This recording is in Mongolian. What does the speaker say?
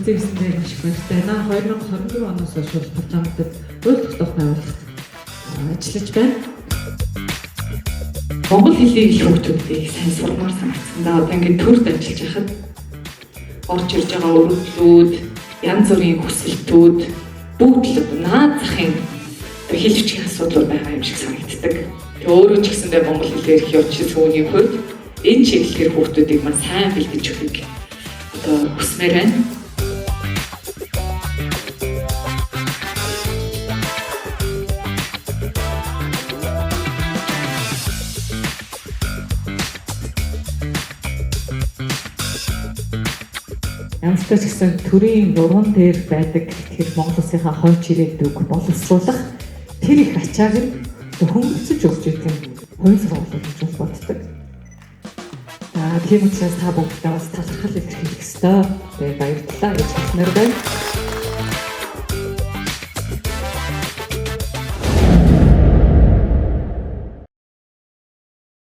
үзээсэндээ маш их баяртай. Наа 2024 оноос хойш парламентд хууль тогтоох байгууллагт ажиллаж байна. Монгол хэлийг их хүүхдүүдийг сайн сурмаар санагдсан. Одоо ингээд төрд ажиллаж байхад орж ирж байгаа өргөдлүүд, янз бүрийн хүсэлтүүд бүгд л наад захын хэлж чих асуудал байгаа юм шиг санагддаг. Тэгээ өөрөө ч гэсэндээ монгол хэлээр их явж сүүний хувьд энэ чиглэлээр хүүхдүүдийг маань сайн бэлдэж өгөхийг одоо хүсмээр байна. Янзтай ч гэсэн төрийн нуруунд дээр байдаг тэр Монгол Улсынхаа хойч ирээдүйг боловсруулах тэр их ачааг нь хөнгөлцөж өгч байгаа хувийн сургуулиуд гэж боддог. Тийм учраас та бүгдээ бас талархал илэрхийлэх ёстой. Тэгээ баярлалаа гэж хэлмээр байна.